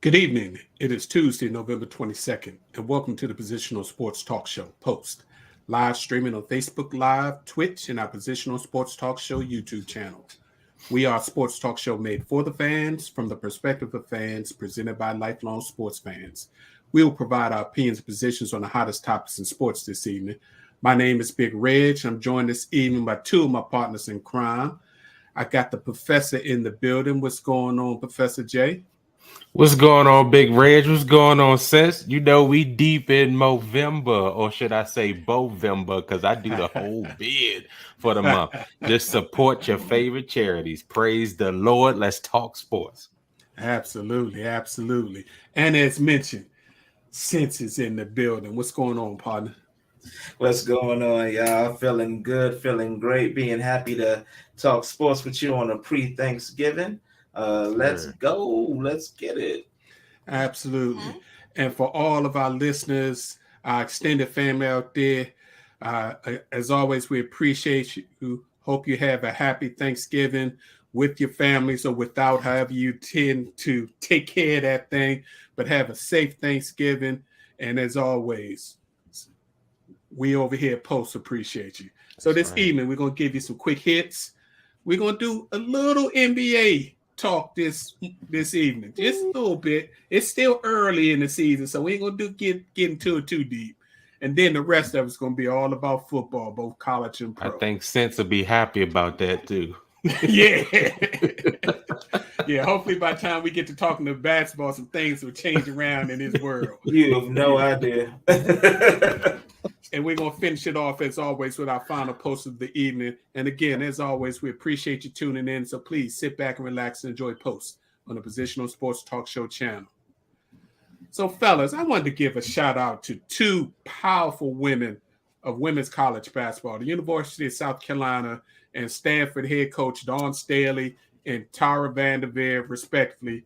Good evening. It is Tuesday, November 22nd, and welcome to the Positional Sports Talk Show Post, live streaming on Facebook Live, Twitch, and our Positional Sports Talk Show YouTube channel. We are a sports talk show made for the fans, from the perspective of fans, presented by lifelong sports fans. We will provide our opinions and positions on the hottest topics in sports this evening. My name is Big Reg. I'm joined this evening by two of my partners in crime. I got the professor in the building. What's going on, Professor J? What's going on, Big Reg? What's going on, sis? You know we deep in Movember, or should I say Bovember, because I do the whole bid for the month. Just support your favorite charities. Praise the Lord. Let's talk sports. Absolutely, absolutely. And as mentioned, Sense is in the building. What's going on, partner? What's going on, y'all? Feeling good, feeling great, being happy to talk sports with you on a pre-Thanksgiving. Let's go. Let's get it. Absolutely. And for all of our listeners, our extended family out there, as always, we appreciate you. Hope you have a happy Thanksgiving with your families or without, however you tend to take care of that thing, but have a safe Thanksgiving. And as always, we over here at Post appreciate you. So this evening, we're going to give you some quick hits. We're going to do a little NBA talk this evening, just a little bit. It's still early in the season, so we ain't gonna get into it too deep. And then the rest of it's gonna be all about football, both college and pro. I think Sense will be happy about that too. Yeah. Yeah, hopefully by the time we get to talking to basketball, some things will change around in this world. You have no idea. And we're going to finish it off, as always, with our final post of the evening. And again, as always, we appreciate you tuning in. So please sit back and relax and enjoy Post on the Positional Sports Talk Show channel. So, fellas, I wanted to give a shout out to two powerful women of women's college basketball, the University of South Carolina and Stanford head coach Dawn Staley and Tara Vanderveer, respectively.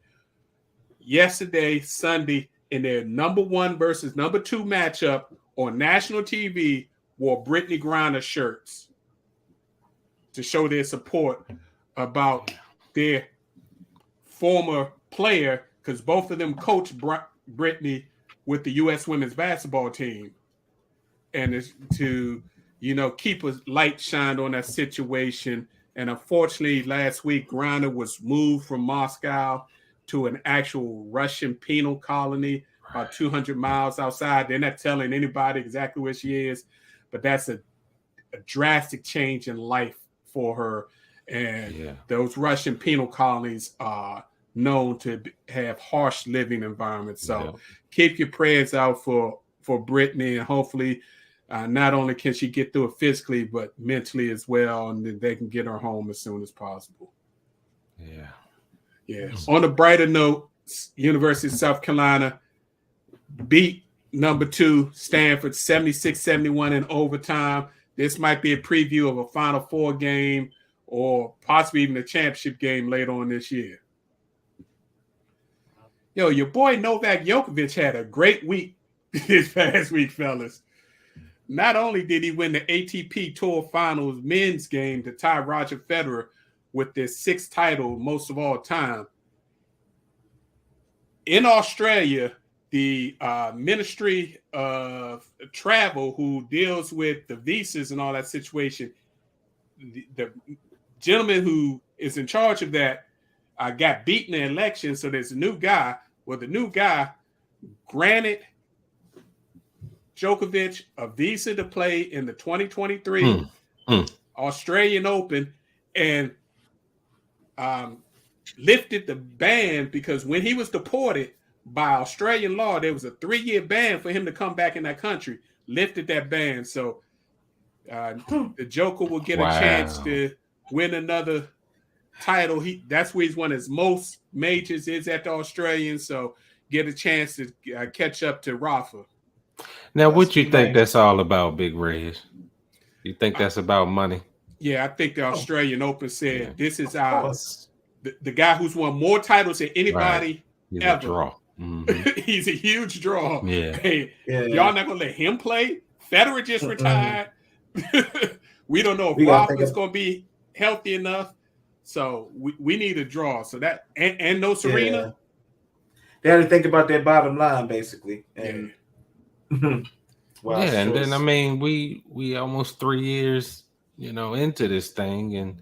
Yesterday, Sunday, in their number 1 versus number 2 matchup, on national TV, wore Brittany Griner shirts to show their support about their former player, because both of them coached Brittany with the U.S. women's basketball team, and to keep a light shined on that situation. And unfortunately, last week Griner was moved from Moscow to an actual Russian penal colony about 200 miles outside. They're not telling anybody exactly where she is, but that's a drastic change in life for her. And those Russian penal colonies are known to have harsh living environments. So keep your prayers out for Brittany, and hopefully not only can she get through it physically, but mentally as well, and then they can get her home as soon as possible. Yeah. On a brighter note, University of South Carolina beat number 2 Stanford 76-71 in overtime. This might be a preview of a Final Four game or possibly even a championship game later on this year. Yo, your boy Novak Djokovic had a great week this past week, fellas. Not only did he win the ATP Tour Finals men's game to tie Roger Federer with their 6th title, most of all time. In Australia, the Ministry of Travel, who deals with the visas and all that situation, the gentleman who is in charge of that got beaten in the election, so there's a new guy. Well, the new guy granted Djokovic a visa to play in the 2023 Australian Open, and lifted the ban, because when he was deported, by Australian law, there was a 3-year ban for him to come back in that country. Lifted that ban, so the Joker will get a chance to win another title. That's where he's won his most majors, is at the Australian, so get a chance to catch up to Rafa. Now, what you think that's all about, Big Reg? You think that's about money? Yeah, I think the Australian Open said this is our the guy who's won more titles than anybody ever. A draw. Mm-hmm. He's a huge draw. Yeah. Hey, y'all not gonna let him play? Federer just retired. We don't know if Rafa's gonna be healthy enough. So we need a draw. So that and no Serena. they had to think about their bottom line basically. And yeah, and then I mean we almost 3 years, into this thing, and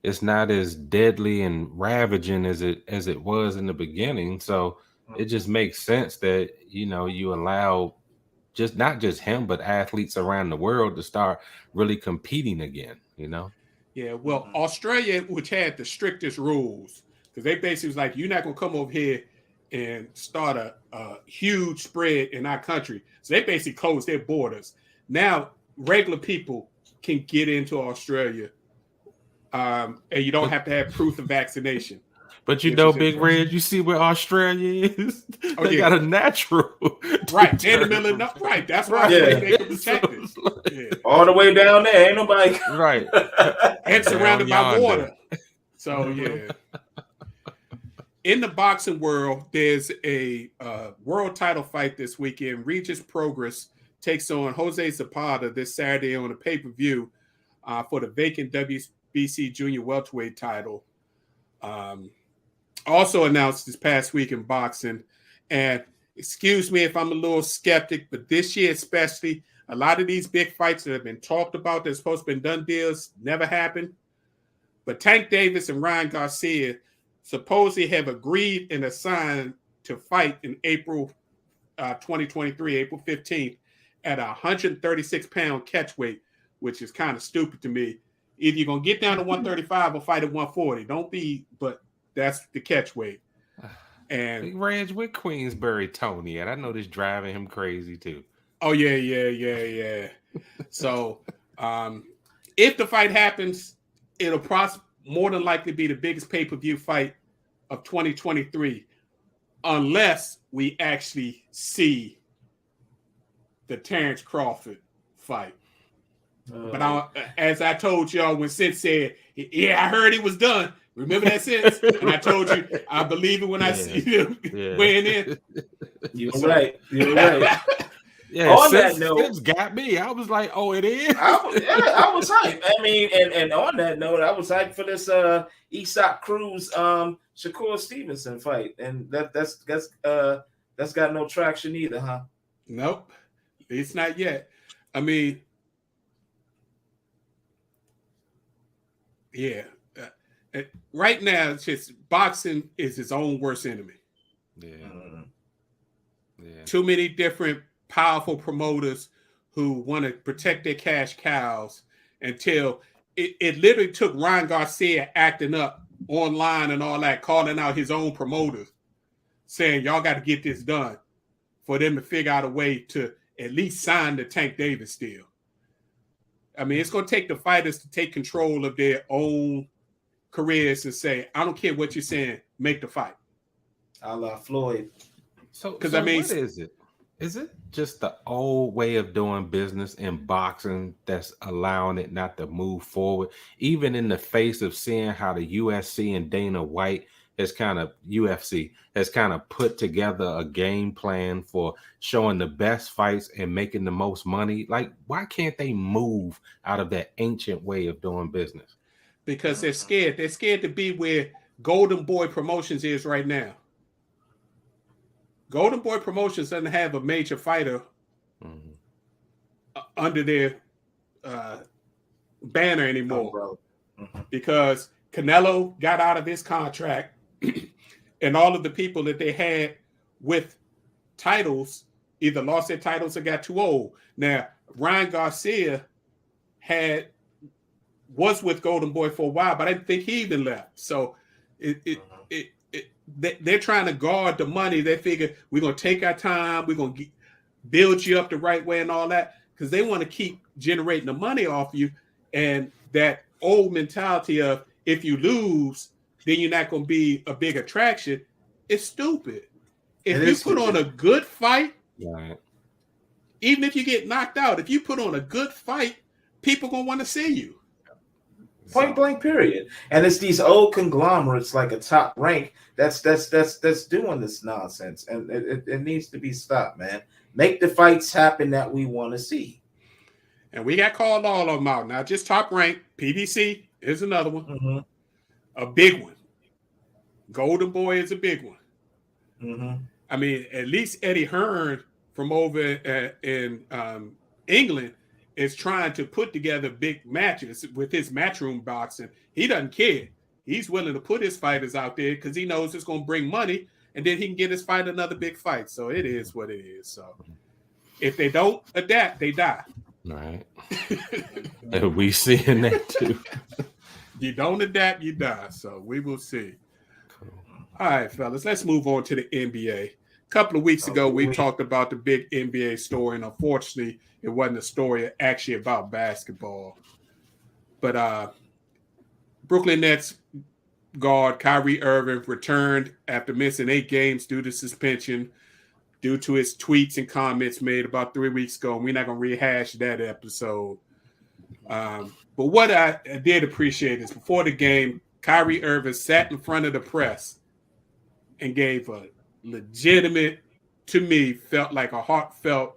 it's not as deadly and ravaging as it was in the beginning. So it just makes sense that you allow not just him, but athletes around the world to start really competing again. Yeah, well, Australia, which had the strictest rules, because they basically was like, you're not gonna come over here and start a huge spread in our country. So they basically closed their borders. Now regular people can get into Australia, and you don't have to have proof of vaccination. But Big Red, you see where Australia is? They got a natural right in the middle of right. That's why they can protect it. All the way down there, ain't nobody right, and surrounded by water. So yeah. In the boxing world, there's a world title fight this weekend. Regis Prograis takes on Jose Zapata this Saturday on a pay-per-view for the vacant WBC junior welterweight title. Also announced this past week in boxing. And excuse me if I'm a little skeptic, but this year especially, a lot of these big fights that have been talked about that's supposed to be done deals never happened. But Tank Davis and Ryan Garcia supposedly have agreed and assigned to fight in April 2023, April 15th, at a 136-pound catchweight, which is kind of stupid to me. Either you're going to get down to 135 or fight at 140. But that's the catchweight. And Big Reg, with Queensbury Tony at? I know this driving him crazy too. Oh, yeah. So if the fight happens, it'll more than likely be the biggest pay-per-view fight of 2023, unless we actually see the Terrence Crawford fight. But as I told y'all when Sid said, yeah, I heard he was done. Remember that, Sid? And I told you, I believe it when I see him weighing in. You're right. Yeah, on that note, it's got me. I was like, "Oh, it is." I was hyped. I mean, and on that note, I was hyped for this Isak Cruz Shakur Stevenson fight, and that's got no traction either, huh? Nope, it's not yet. I mean, yeah, right now it's just boxing is its own worst enemy. Yeah. Too many different powerful promoters who want to protect their cash cows until it literally took Ryan Garcia acting up online and all that, calling out his own promoters, saying, y'all got to get this done, for them to figure out a way to at least sign the Tank Davis deal. I mean, it's going to take the fighters to take control of their own careers and say, I don't care what you're saying, make the fight. A la Floyd. So I mean, what is it? Is it just the old way of doing business in boxing that's allowing it not to move forward, even in the face of seeing how the UFC and Dana White UFC has kind of put together a game plan for showing the best fights and making the most money? Like, why can't they move out of that ancient way of doing business? Because they're scared. They're scared to be where Golden Boy Promotions is right now. Golden Boy Promotions doesn't have a major fighter under their banner anymore because Canelo got out of his contract and all of the people that they had with titles either lost their titles or got too old. Now, Ryan Garcia was with Golden Boy for a while, but I didn't think he even left. So they're trying to guard the money. They figure we're going to take our time. We're going to build you up the right way and all that because they want to keep generating the money off you. And that old mentality of if you lose, then you're not going to be a big attraction. It's stupid. If you put on a good fight, even if you get knocked out, if you put on a good fight, people going to want to see you. Point blank, period. And it's these old conglomerates like a Top Rank that's doing this nonsense, and it needs to be stopped, man. Make the fights happen that we want to see. And we got called all of them out. Not just Top Rank, PBC is another one, a big one. Golden Boy is a big one. I mean, at least Eddie Hearn from over in England is trying to put together big matches with his Matchroom boxing. He doesn't care. He's willing to put his fighters out there because he knows it's going to bring money, and then he can get his fight another big fight. So it is what it is. So if they don't adapt, they die. Right. And we seeing that too. You don't adapt, you die. So we will see. All right, fellas, let's move on to the NBA. A couple of weeks ago, we talked about the big NBA story, and unfortunately, it wasn't a story actually about basketball. But Brooklyn Nets guard Kyrie Irving returned after missing 8 games due to suspension, due to his tweets and comments made about 3 weeks ago. And we're not going to rehash that episode. But what I did appreciate is before the game, Kyrie Irving sat in front of the press and gave a legitimate, to me, felt like a heartfelt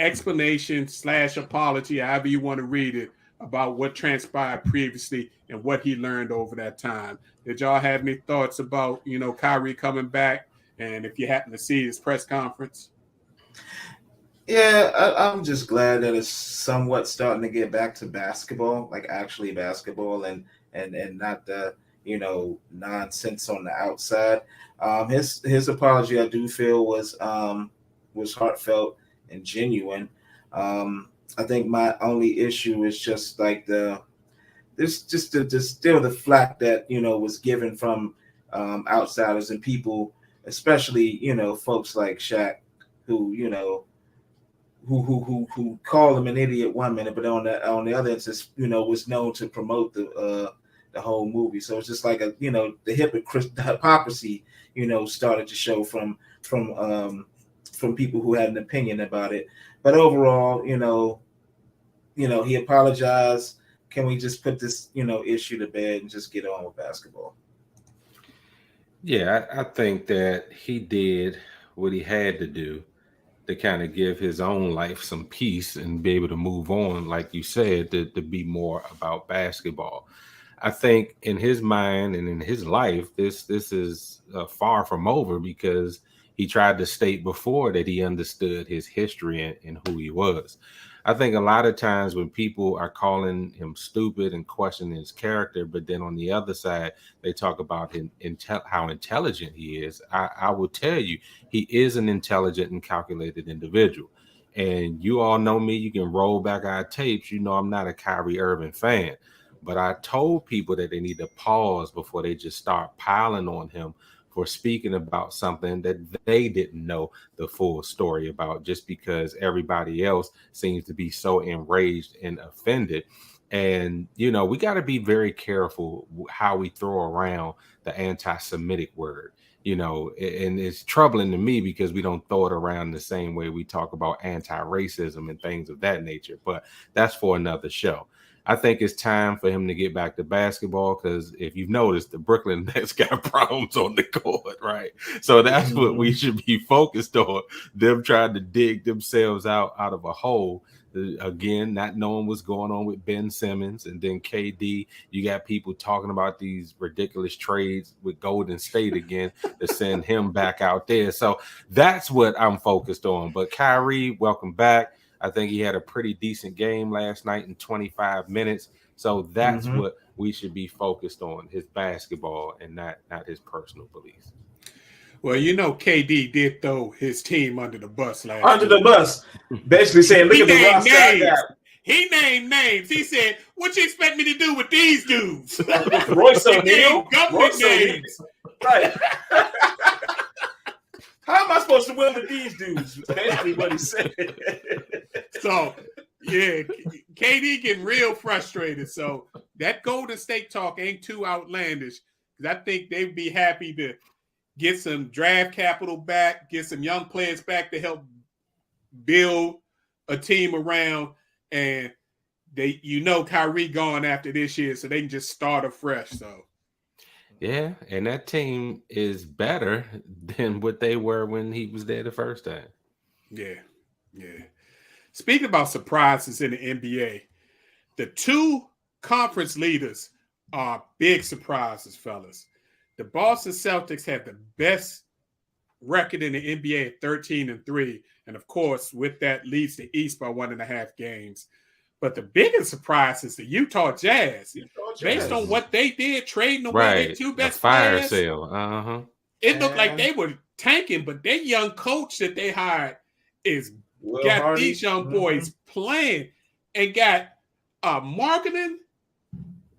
explanation / apology, however you want to read it, about what transpired previously and what he learned over that time. Did y'all have any thoughts about, Kyrie coming back, and if you happen to see his press conference? Yeah, I'm just glad that it's somewhat starting to get back to basketball, like actually basketball, and not the nonsense on the outside. His apology, I do feel, was heartfelt and genuine. I think my only issue is just like still the flack that was given from outsiders and people, especially folks like Shaq, who who called him an idiot one minute, but on the other instance, was known to promote the whole movie. So it's just like the hypocrisy, started to show from people who had an opinion about it. But overall, he apologized. Can we just put this, issue to bed and just get on with basketball? Yeah, I think that he did what he had to do to kind of give his own life some peace and be able to move on, like you said, to be more about basketball. I think in his mind and in his life, this is far from over, because he tried to state before that he understood his history and who he was. I think a lot of times when people are calling him stupid and questioning his character, but then on the other side, they talk about how intelligent he is. I will tell you, he is an intelligent and calculated individual. And you all know me, you can roll back our tapes. I'm not a Kyrie Irving fan, but I told people that they need to pause before they just start piling on him for speaking about something that they didn't know the full story about, just because everybody else seems to be so enraged and offended. And, we got to be very careful how we throw around the anti-Semitic word, and it's troubling to me because we don't throw it around the same way we talk about anti-racism and things of that nature. But that's for another show. I think it's time for him to get back to basketball, because if you've noticed, the Brooklyn Nets got problems on the court, right? So that's what we should be focused on, them trying to dig themselves out of a hole. Again, not knowing what's going on with Ben Simmons, and then KD. You got people talking about these ridiculous trades with Golden State again to send him back out there. So that's what I'm focused on. But Kyrie, welcome back. I think he had a pretty decent game last night in 25 minutes. So that's what we should be focused on, his basketball and not his personal beliefs. Well, KD did throw his team under the bus last Under the bus. Basically saying, look at the roster I got. He named names. He said, what you expect me to do with these dudes? Royce O'Neal. Government names. Right. How am I supposed to win with these dudes? Basically what he said. So, yeah, KD getting real frustrated. So that Golden State talk ain't too outlandish, because I think they'd be happy to get some draft capital back, get some young players back to help build a team around. And Kyrie gone after this year, so they can just start afresh. So. Yeah, and that team is better than what they were when he was there the first time. Yeah. Speaking about surprises in the NBA, the 2 conference leaders are big surprises, fellas. The Boston Celtics have the best record in the NBA at 13-3. And of course, with that leads the East by 1.5 games. But the biggest surprise is the Utah Jazz. Based on what they did, trading away their two best fire players. sale. It looked like they were tanking, but their young coach that they hired is got these young boys playing and got Marketing,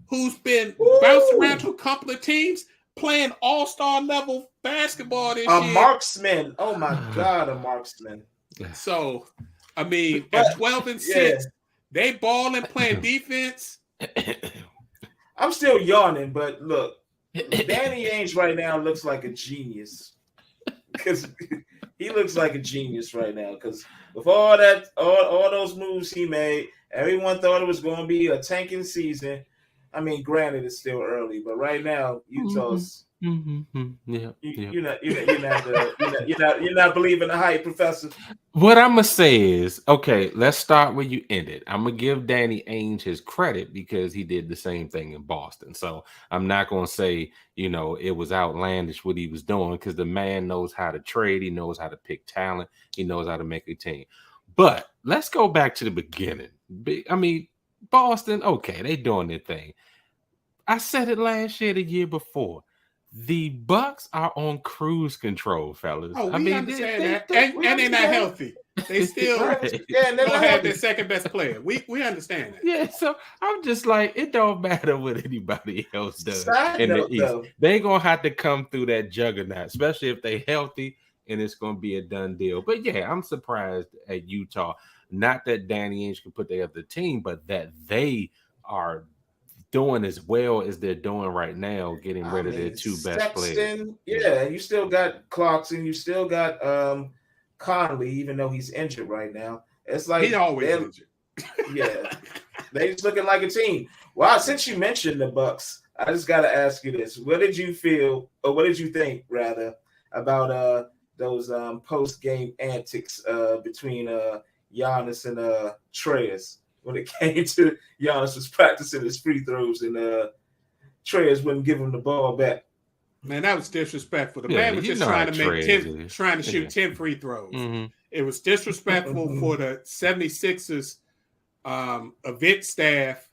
who's been bounced around to a couple of teams, playing all-star level basketball this year. A marksman. Oh my God, a marksman. So, I mean, at 12-6, they balling, playing defense. I'm still yawning, but look, Danny Ainge right now looks like a genius. Because he looks like a genius right now. Because with all those moves he made, everyone thought it was going to be a tanking season. I mean, granted, it's still early, but right now, Utah's. You're not believing the hype, Professor. What I'm gonna say is, okay, let's start where you ended. I'm gonna give Danny Ainge his credit because he did the same thing in Boston. So I'm not gonna say, it was outlandish what he was doing, because the man knows how to trade, he knows how to pick talent, he knows how to make a team. But let's go back to the beginning. I mean, Boston, okay, they doing their thing. I said it last year, the year before. The Bucks are on cruise control, fellas. Oh, we understand that. And they're not healthy. They still don't have their second best player. We understand that. Yeah, so I'm just like, it don't matter what anybody else does in the East. Though. They ain't gonna have to come through that juggernaut, especially if they healthy, and it's gonna be a done deal. But yeah, I'm surprised at Utah. Not that Danny Ainge can put together the team, but that they are doing as well as they're doing right now, getting rid of their two best players. Yeah, you still got Clarkson, you still got Conley, even though he's injured right now. It's like he's always injured. Yeah, they just looking like a team. Well, since you mentioned the Bucks, I just got to ask you this: what did you think, rather, about those post-game antics between Giannis and Treyas? When it came to Giannis was practicing his free throws and Treyas wouldn't give him the ball back. Man, that was disrespectful. The man was just trying to shoot 10 free throws. Mm-hmm. It was disrespectful for the 76ers event staff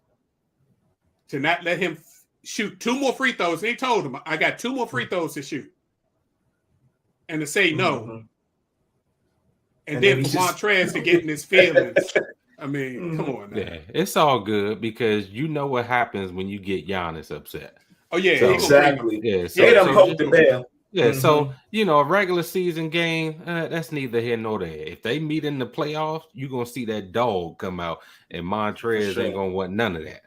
to not let him shoot 2 more free throws. And he told him, I got 2 more free throws to shoot. And to say no. Mm-hmm. And then for Montrez to get in his feelings. I mean, come on now. Yeah, it's all good because you know what happens when you get Giannis upset. Oh, yeah. So, exactly. Yeah, so, a regular season game, that's neither here nor there. If they meet in the playoffs, you're going to see that dog come out, and Montrez ain't going to want none of that.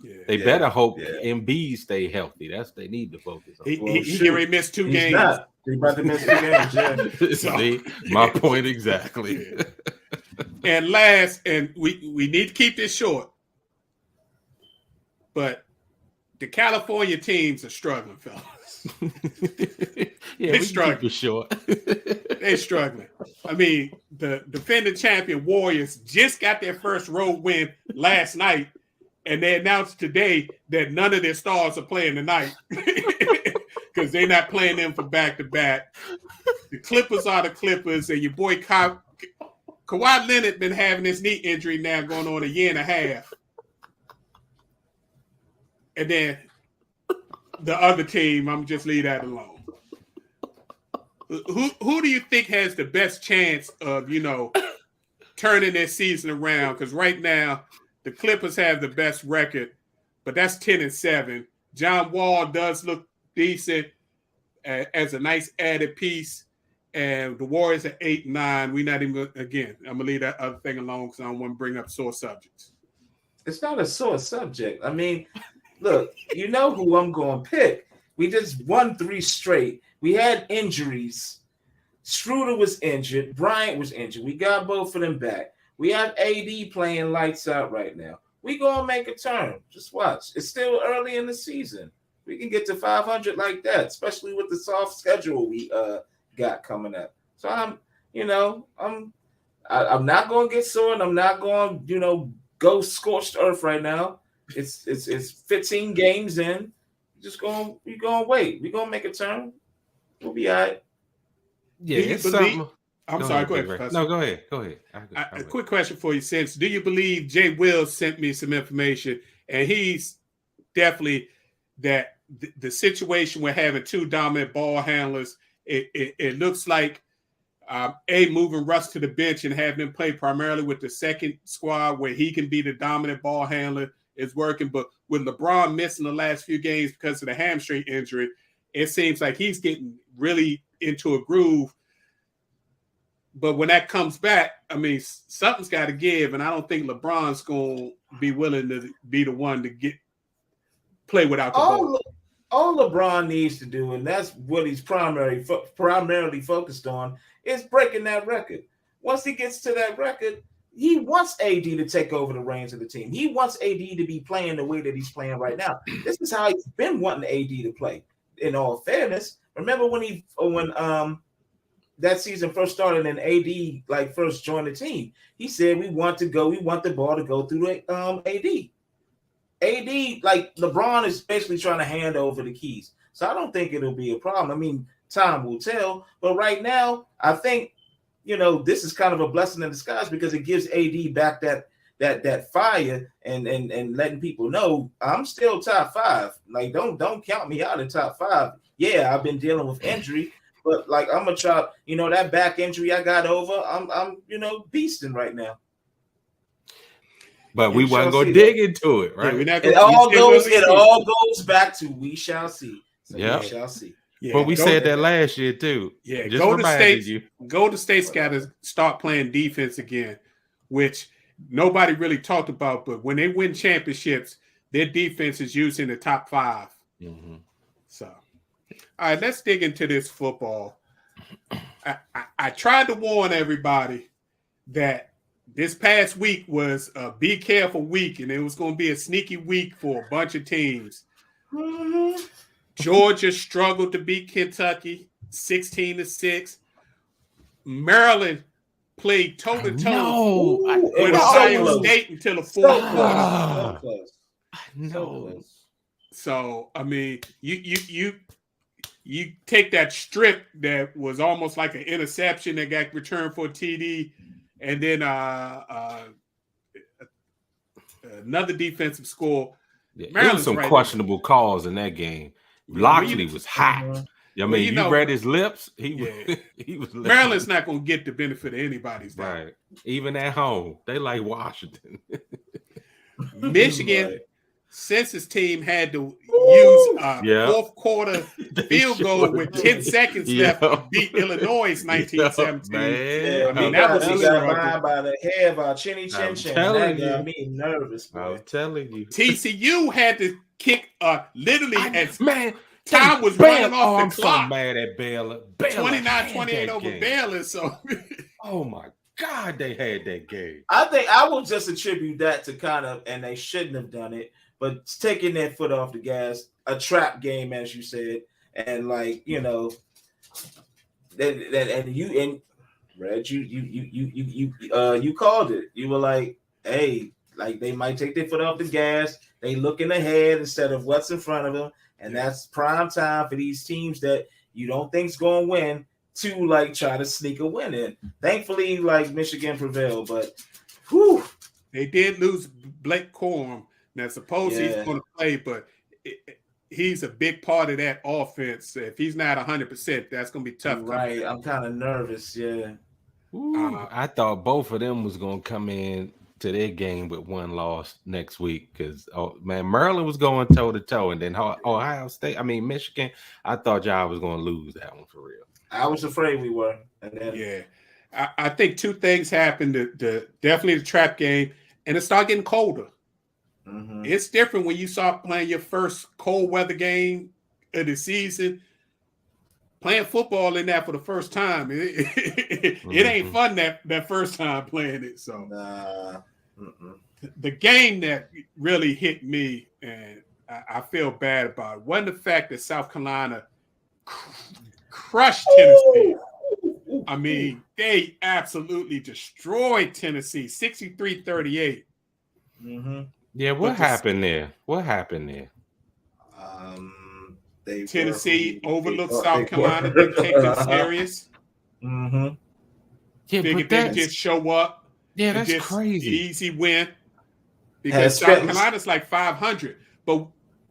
Yeah, they better hope Embiid stay healthy. They need to focus on. He already missed 2 games. He's about to miss 2 games, yeah. See, my point exactly. Yeah. And last, and we need to keep this short, but the California teams are struggling, fellas. They're struggling. Short. They're struggling. I mean, the defending champion Warriors just got their first road win last night, and they announced today that none of their stars are playing tonight because they're not playing them for back-to-back. The Clippers are the Clippers, and your boy Kawhi Leonard been having this knee injury now going on 1.5 years. And then the other team, I'm just leave that alone. Who do you think has the best chance of, turning their season around? Because right now, the Clippers have the best record, but that's 10-7. John Wall does look decent as a nice added piece. And the Warriors are 8-9. We're not even again. I'm gonna leave that other thing alone because I don't want to bring up sore subjects. It's not a sore subject. I mean, look, you know who I'm going to pick. We just won 3 straight. We had injuries. Schroeder was injured. Bryant was injured. We got both of them back. We have AD playing lights out right now. We gonna make a turn. Just watch. It's still early in the season. We can get to 500 like that, especially with the soft schedule we got coming up. So I'm not going to get sore, and I'm not going to go scorched earth right now. It's 15 games in. We're going to wait. We're going to make a turn. We'll be all right. Yeah, Do you it's believe? something. I'm sorry. Go ahead, Ray. Professor. No, go ahead. Go ahead. A quick question for you, since do you believe Jay Will sent me some information, and he's definitely that the situation we're having two dominant ball handlers, it looks like moving Russ to the bench and having him play primarily with the second squad where he can be the dominant ball handler is working. But with LeBron missing the last few games because of the hamstring injury, it seems like he's getting really into a groove. But when that comes back, I mean, something's got to give, and I don't think LeBron's going to be willing to be the one to play without the ball. All LeBron needs to do, and that's what he's primarily focused on, is breaking that record. Once he gets to that record, he wants AD to take over the reins of the team. He wants AD to be playing the way that he's playing right now. This is how he's been wanting AD to play. In all fairness, remember when that season first started and AD first joined the team, he said we want the ball to go through AD. AD, like LeBron is basically trying to hand over the keys. So I don't think it'll be a problem. I mean, time will tell. But right now, I think, this is kind of a blessing in disguise because it gives AD back that fire and letting people know I'm still top 5. Like, don't count me out of top 5. Yeah, I've been dealing with injury, but like I'm gonna try, that back injury I got over, I'm beasting right now. But we want to go dig into it, right? Yeah, it all goes back to we shall see. So yep. We shall see. Yeah, but we said that last year too. Yeah, just Golden State's got to start playing defense again, which nobody really talked about. But when they win championships, their defense is usually in the top 5. Mm-hmm. So, all right, let's dig into this football. I tried to warn everybody that this past week was a be careful week, and it was going to be a sneaky week for a bunch of teams. Mm-hmm. Georgia struggled to beat Kentucky 16-6. Maryland played toe-to-toe with Ohio State until the fourth quarter. No. So, I mean, you take that strip that was almost like an interception that got returned for a TD, and then another defensive score. Yeah, there was some questionable calls in that game. Loxley was hot. I mean, you read his lips. He was. Maryland's not going to get the benefit of anybody's doubt. Right. Even at home, they like Washington. Michigan, since his team had to use fourth quarter field goal with 10 seconds left to beat Illinois 1917. I mean, that was by the hair of our chinny chin chin. That got me nervous. I was telling you. TCU had to kick literally time was running off the clock. I'm so mad at Baylor. 29-28 over Baylor. So, oh my God, they had that game. I think I will just attribute that to kind of, and they shouldn't have done it, but taking their foot off the gas, a trap game, as you said, and Red, you called it. You were like, hey, like they might take their foot off the gas. They looking ahead instead of what's in front of them. And that's prime time for these teams that you don't think's going to win to try to sneak a win in. Thankfully, Michigan prevailed, but they did lose Blake Corum. Now, suppose he's going to play, but he's a big part of that offense. If he's not 100%, that's going to be tough. Right, I'm kind of nervous. Yeah, I thought both of them was going to come in to their game with one loss next week because Maryland was going toe to toe, and then Ohio State. I mean Michigan. I thought y'all was going to lose that one for real. I was afraid we were. And then, I think two things happened. Definitely the trap game, and it started getting colder. Mm-hmm. It's different when you start playing your first cold weather game of the season. Playing football in that for the first time, it ain't fun that first time playing it. So the game that really hit me, and I feel bad about it, wasn't the fact that South Carolina crushed Tennessee. I mean, they absolutely destroyed Tennessee, 63-38. Mm-hmm. Yeah, what happened there? Tennessee overlooked South Carolina, didn't take them serious. Mm-hmm. Yeah, Figured but they that's just show up. yeah, and that's just crazy. Easy win. Because Has South spent- Carolina's like 500, but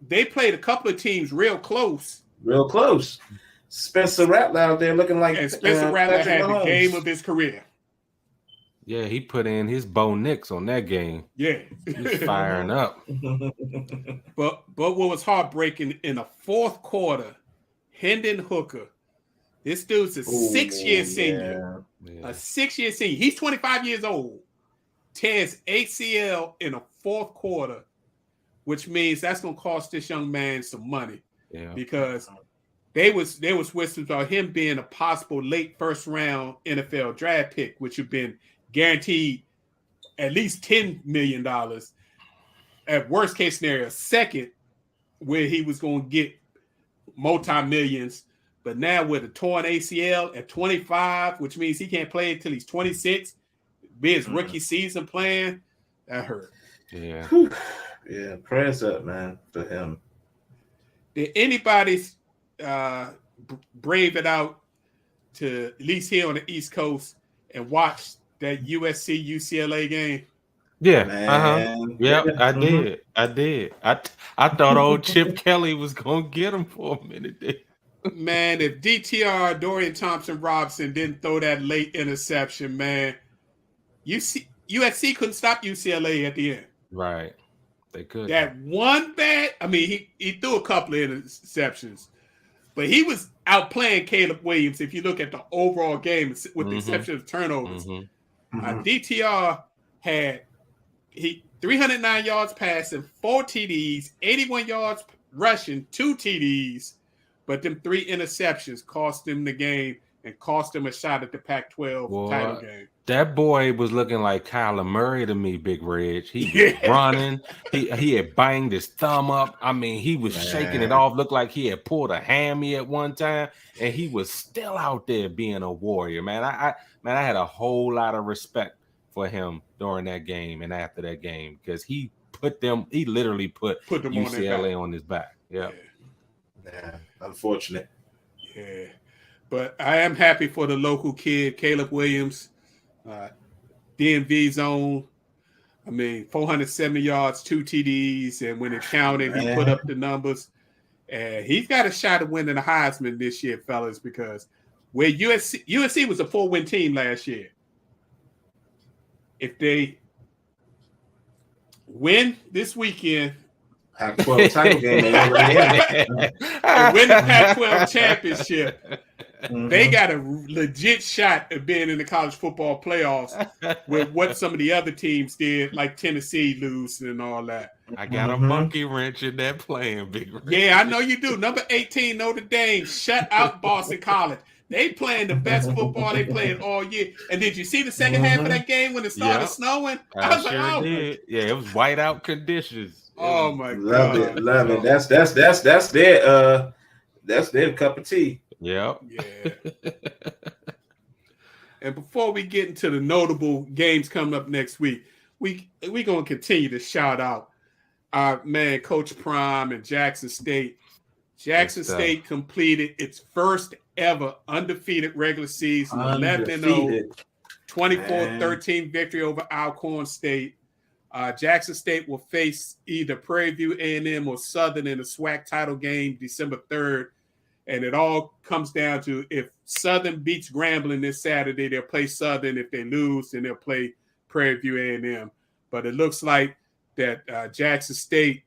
they played a couple of teams real close. Real close. Spencer Rattler out there looking like And Spencer Rattler Patrick had the Mahomes. game of his career. Yeah, he put in his Bo Nix on that game. Yeah. He's firing up. But what was heartbreaking in the fourth quarter, Hendon Hooker, this dude's a 6-year senior. Yeah. A 6-year senior. He's 25 years old. Tears ACL in the fourth quarter, which means that's going to cost this young man some money. Yeah. Because there was whispers about him being a possible late first round NFL draft pick, which had been guaranteed at least $10 million. At worst case scenario, second, where he was going to get multi-millions. But now with a torn ACL at 25, which means he can't play until he's 26, be his rookie season playing, that hurt. Yeah. Yeah, prayers up, man, for him. Did anybody brave it out to at least here on the East Coast and watch that USC UCLA game? Yeah. Man. Yep, Yeah. I did. I thought old Chip Kelly was gonna get him for a minute there. Man, if DTR Dorian Thompson-Robinson didn't throw that late interception, man, USC couldn't stop UCLA at the end. Right. They could. That one bad, I mean, he threw a couple of interceptions, but he was outplaying Caleb Williams if you look at the overall game with the exception of turnovers. DTR had 309 yards passing, 4 TDs, 81 yards rushing, 2 TDs, but them 3 interceptions cost him the game and cost him a shot at the Pac-12 title game. That boy was looking like Kyler Murray to me, Big Reg. He was running. He had banged his thumb up. I mean, he was shaking it off. Looked like he had pulled a hammy at one time, and he was still out there being a warrior, man. I had a whole lot of respect for him during that game and after that game because he literally put them UCLA on his back. Yeah. Unfortunate. Yeah. But I am happy for the local kid, Caleb Williams, DMV zone. I mean, 470 yards, 2 TDs, and when it counted, he put up the numbers. And he's got a shot at winning the Heisman this year, fellas, because where USC was a 4-win team last year. If they win this weekend, Pac-12 title game, they already and win the Pac-12 championship, they got a legit shot at being in the college football playoffs with what some of the other teams did, like Tennessee losing and all that. I got a monkey wrench in that plan, Big Reg. Yeah, I know you do. Number 18, Notre Dame, shut out Boston College. They playing the best football they played all year. And did you see the second half of that game when it started snowing? I was like, did. Yeah, it was whiteout conditions. Oh my God. Love it. That's their cup of tea. Yep. Yeah. And before we get into the notable games coming up next week, we gonna continue to shout out our man Coach Prime and Jackson State. Jackson State completed its first ever undefeated regular season, 11-0, 24-13 victory over Alcorn State. Jackson State will face either Prairie View A&M or Southern in the SWAC title game December 3rd. And it all comes down to if Southern beats Grambling this Saturday, they'll play Southern. If they lose, then they'll play Prairie View A&M. But it looks like that Jackson State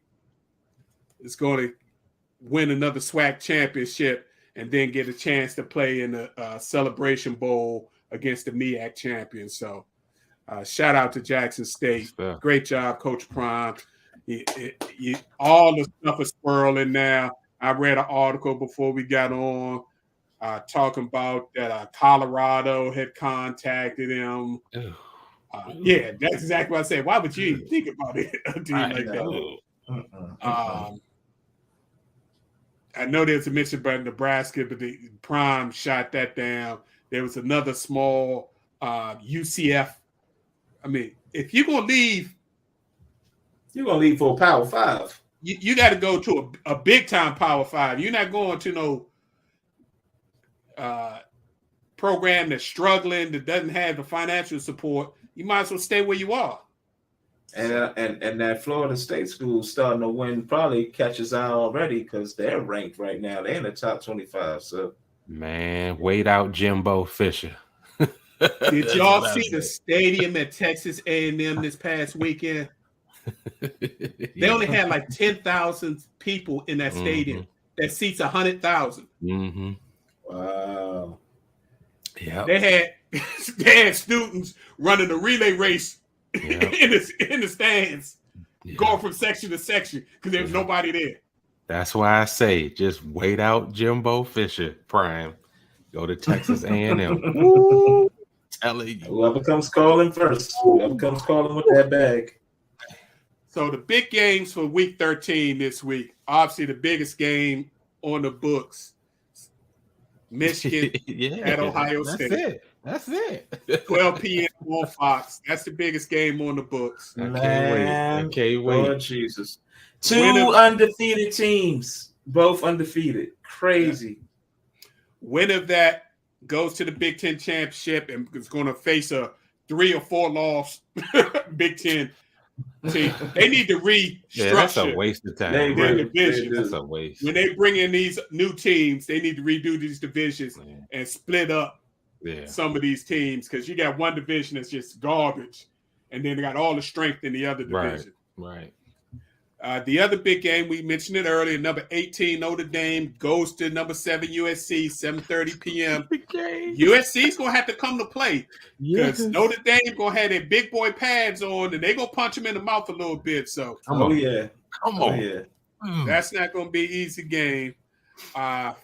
is going to win another SWAC championship and then get a chance to play in the Celebration Bowl against the MEAC champions. So shout out to Jackson State. Great job, Coach Prime. All the stuff is swirling now. I read an article before we got on talking about that Colorado had contacted him. Yeah, that's exactly what I said. Why would you even think about it? A team like that? I know there's a mention about Nebraska, but the Prime shot that down. There was another small UCF. I mean, if you're going to leave. You're going to leave for a Power 5. You got to go to a big-time Power 5. You're not going to no program that's struggling, that doesn't have the financial support, you might as well stay where you are. And that Florida State school starting to win probably catches eye already because they're ranked right now. They're in the top 25. So, man, wait out Jimbo Fisher. Did y'all see the stadium at Texas A&M this past weekend? They only had like 10,000 people in that stadium. That seats 100,000. Mm-hmm. Wow. Yeah. They had students running a relay race in the stands, going from section to section because there was nobody there. That's why I say just wait out Jimbo Fisher prime. Go to Texas A&M. Woo! Telling you. Whoever comes calling first. Whoever comes calling with that bag. So the big games for week 13 this week, obviously the biggest game on the books, Michigan at Ohio State. That's it. 12 p.m. on Fox. That's the biggest game on the books. I can't wait. Lord Jesus. Two undefeated teams, both undefeated. Crazy. Winner of that goes to the Big Ten championship and is going to face a 3 or 4 loss Big Ten team. They need to restructure. Yeah, that's a waste of time. Their division. That's a waste. When they bring in these new teams, they need to redo these divisions and split up some of these teams because you got one division that's just garbage, and then they got all the strength in the other division. Right. The other big game, we mentioned it earlier, number 18 Notre Dame goes to number 7 USC, 7:30 p.m. USC is going to have to come to play because Notre Dame going to have their big boy pads on, and they're going to punch them in the mouth a little bit. So, Come on. That's not going to be an easy game.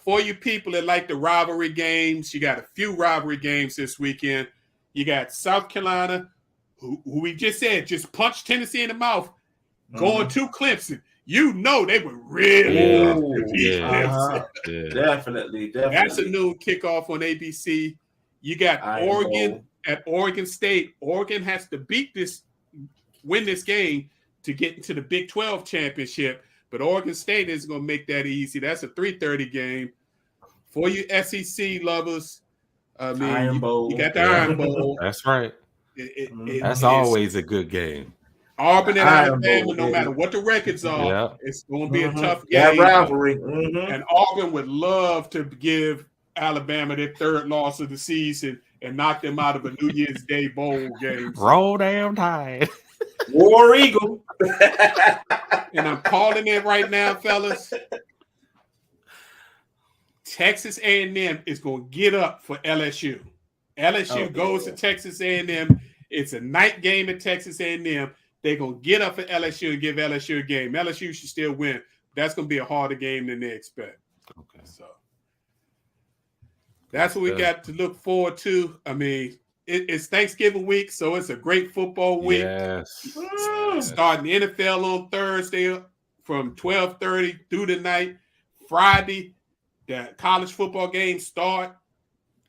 For you people that like the rivalry games, you got a few rivalry games this weekend. You got South Carolina, who we just said just punched Tennessee in the mouth, going to Clemson. You know they were really Definitely. That's a new kickoff on ABC. You got Oregon at Oregon State. Oregon has to win this game to get into the Big 12 championship. But Oregon State isn't going to make that easy. That's a 3:30 game. For you SEC lovers, Iron Bowl. You got the Iron Bowl. That's right. That's always a good game. Auburn and Alabama, no matter what the records are, it's going to be a tough game. That rivalry. And Auburn would love to give Alabama their 3rd loss of the season and knock them out of a New Year's Day bowl game. Roll damn Tide. War Eagle. And I'm calling it right now, fellas. Texas A&M is going to get up for LSU. LSU goes to Texas A&M. It's a night game at Texas A&M. They're going to get up for LSU and give LSU a game. LSU should still win. That's going to be a harder game than they expect. Okay. So that's what we got to look forward to. I mean, it's Thanksgiving week, so it's a great football week. Yes. Starting the NFL on Thursday from 12:30 through the night. Friday, the college football games start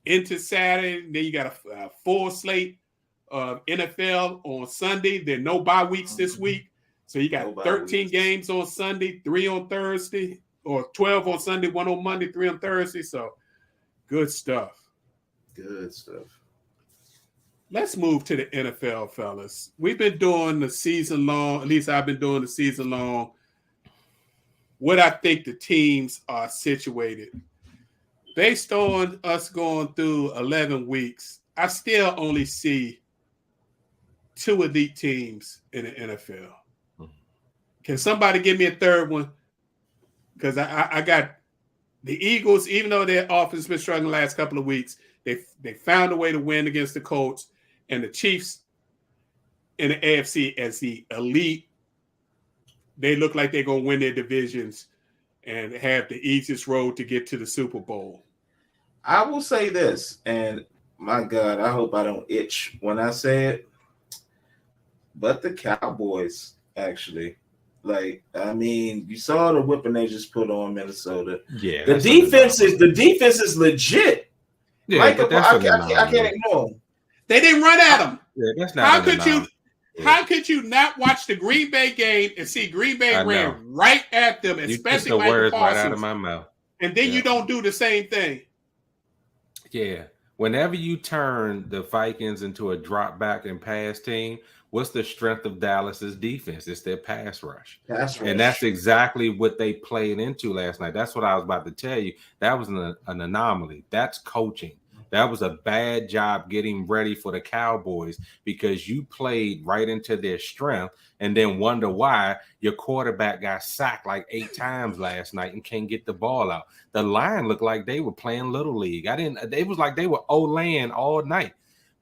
into Saturday. Then you got a full slate of NFL on Sunday. There are no bye weeks this week. So you got 13 games on Sunday, 3 on Thursday, or 12 on Sunday, 1 on Monday, 3 on Thursday. So good stuff. Good stuff. Let's move to the NFL, fellas. We've been doing the season long, at least I've been doing the season long, what I think the teams are situated. Based on us going through 11 weeks, I still only see 2 elite teams in the NFL. Can somebody give me a third one? Because I got the Eagles, even though their offense has been struggling the last couple of weeks, they found a way to win against the Colts, and the Chiefs in the AFC as the elite. They look like they're going to win their divisions and have the easiest road to get to the Super Bowl. I will say this, and my God, I hope I don't itch when I say it, but the Cowboys, actually. Like, I mean, you saw the whipping they just put on Minnesota. Yeah. The defense is legit. Yeah, Like, but I can't ignore them. They didn't run at them. Yeah, that's not How could you not watch the Green Bay game and see Green Bay ran right at them, especially the Michael words Parsons, right out of my mouth. and then you don't do the same thing? Yeah. Whenever you turn the Vikings into a drop back and pass team, what's the strength of Dallas's defense? It's their pass rush. And that's exactly what they played into last night. That's what I was about to tell you. That was an anomaly. That's coaching. That was a bad job getting ready for the Cowboys because you played right into their strength and then wonder why your quarterback got sacked like 8 times last night and can't get the ball out. The line looked like they were playing Little League. It was like they were O-line all night.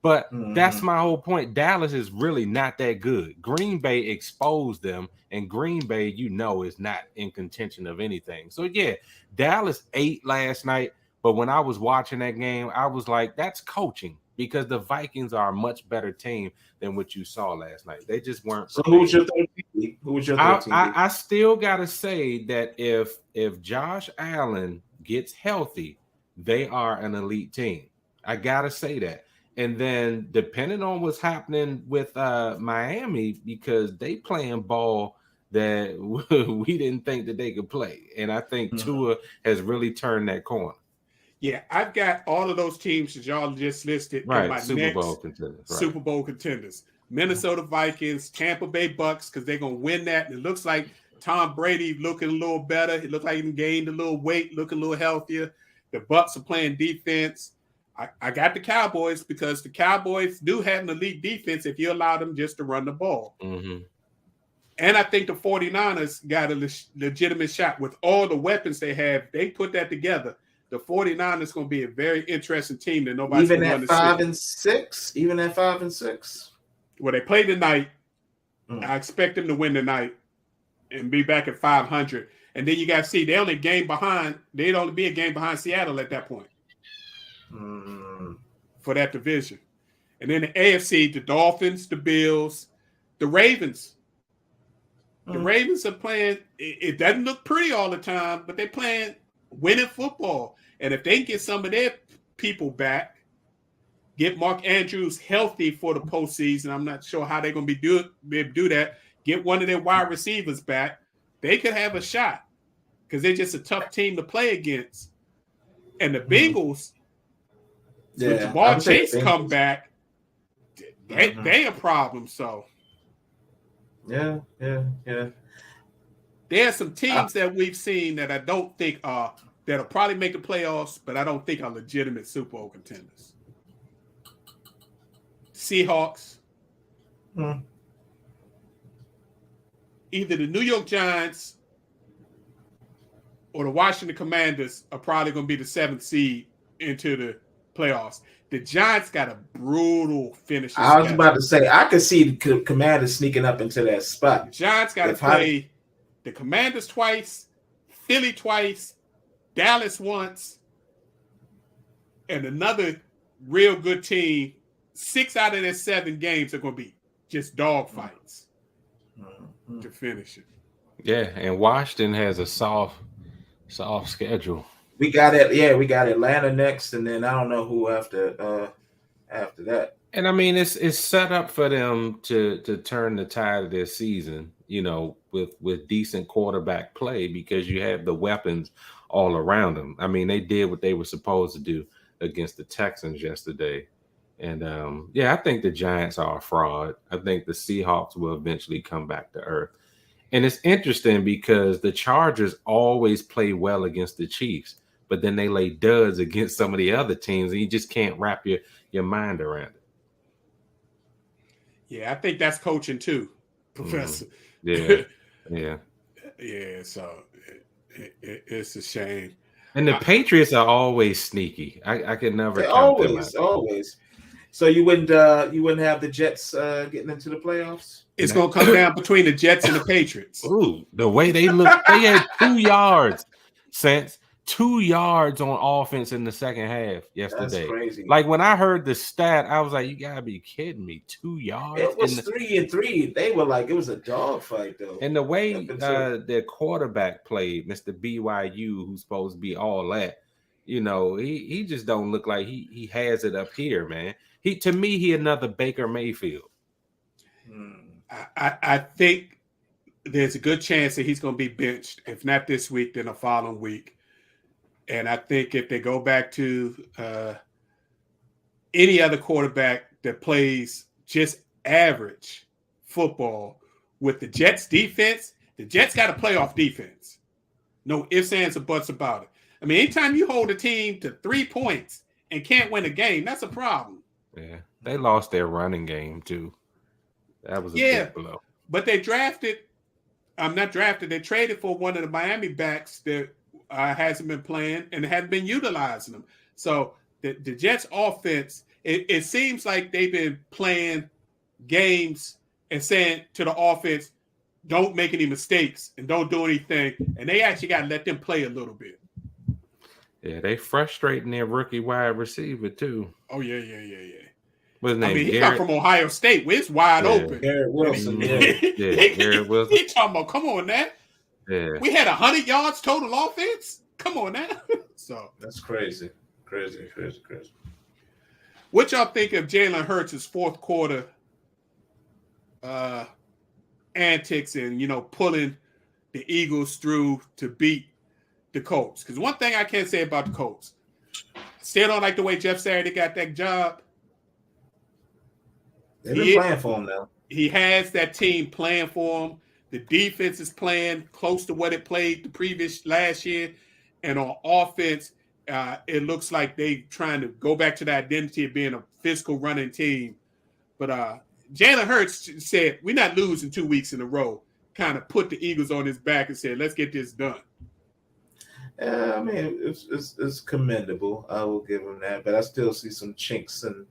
But that's my whole point. Dallas is really not that good. Green Bay exposed them, and Green Bay, is not in contention of anything. So, yeah, Dallas ate last night. But when I was watching that game, I was like, that's coaching because the Vikings are a much better team than what you saw last night. They just weren't. So who was your third team? I still got to say that if Josh Allen gets healthy, they are an elite team. I got to say that. And then depending on what's happening with Miami, because they playing ball that we didn't think that they could play. And I think Tua has really turned that corner. Yeah, I've got all of those teams that y'all just listed. Right, in my Super Bowl contenders. Right. Super Bowl contenders. Minnesota Vikings, Tampa Bay Bucks, because they're going to win that. And it looks like Tom Brady looking a little better. It looked like he gained a little weight, looking a little healthier. The Bucks are playing defense. I got the Cowboys because the Cowboys do have an elite defense if you allow them just to run the ball. Mm-hmm. And I think the 49ers got a legitimate shot with all the weapons they have. They put that together. The 49ers going to be a very interesting team that nobody's going to want to see. Even at 5 and 6. Well, they play tonight. I expect them to win tonight and be back at 500. And then you got to see they'd only be a game behind Seattle at that point for that division. And then the AFC, the Dolphins, the Bills, the Ravens. The Ravens are playing. It doesn't look pretty all the time, but they're playing winning football. And if they get some of their people back, get Mark Andrews healthy for the postseason, I'm not sure how they're going to be able to do that. Get one of their wide receivers back, they could have a shot because they're just a tough team to play against. And the Bengals, with Jamar Chase come back, they a problem. So, yeah. There are some teams that we've seen that I don't think are that'll probably make the playoffs, but I don't think are legitimate Super Bowl contenders. Seahawks. Either the New York Giants or the Washington Commanders are probably going to be the 7th seed into the playoffs. The Giants got a brutal finish. I was about to say, I could see the Commanders sneaking up into that spot. The Giants got to play the Commanders twice, Philly twice, Dallas once, and another real good team. 6 out of their 7 games are going to be just dog fights to finish it. Yeah, and Washington has a soft schedule. We got it. Yeah, we got Atlanta next, and then I don't know who after that. And I mean, it's set up for them to turn the tide of their season, with decent quarterback play because you have the weapons all around them. I mean, they did what they were supposed to do against the Texans yesterday. And I think the Giants are a fraud. I think the Seahawks will eventually come back to earth. And it's interesting because the Chargers always play well against the Chiefs, but then they lay duds against some of the other teams, and you just can't wrap your mind around it. Yeah, I think that's coaching too, Professor. Yeah. Yeah, so it's a shame. And the Patriots are always sneaky. I can never count them out. Always. So you wouldn't have the Jets getting into the playoffs? It's going to come down between the Jets and the Patriots. Ooh, the way they look, they had 2 yards, since 2 yards on offense in the second half yesterday. That's crazy. Like when I heard the stat, I was like, "You gotta be kidding me!" 2 yards. It was 3-3. They were like, it was a dogfight though. And the way their quarterback played, Mr. BYU, who's supposed to be all that, he just don't look like he has it up here, man. To me, he another Baker Mayfield. I think there's a good chance that he's going to be benched. If not this week, then the following week. And I think if they go back to any other quarterback that plays just average football with the Jets defense. The Jets got a playoff defense. No ifs, ands, or buts about it. I mean, anytime you hold a team to 3 points and can't win a game, that's a problem. Yeah, they lost their running game too. That was a big blow. But they drafted. Not drafted. They traded for one of the Miami backs that hasn't been playing and hasn't been utilizing them. So the Jets offense, it seems like they've been playing games and saying to the offense, don't make any mistakes and don't do anything. And they actually got to let them play a little bit. Yeah, they frustrating their rookie wide receiver too. Oh, yeah. What's his name? I mean, he come from Ohio State, where it's wide open. Garrett Wilson. Garrett Wilson. He talking about, come on now. Yeah. We had 100 yards total offense. Come on now. So that's crazy. Crazy. What y'all think of Jalen Hurts' fourth quarter antics and, pulling the Eagles through to beat the Colts? Because one thing I can't say about the Colts, I still don't like the way Jeff Saturday got that job. They've been playing for him now. He has that team playing for him. The defense is playing close to what it played last year. And on offense, it looks like they trying to go back to the identity of being a physical running team. But Jalen Hurts said, we're not losing 2 weeks in a row. Kind of put the Eagles on his back and said, let's get this done. I mean, it's commendable. I will give him that. But I still see some chinks in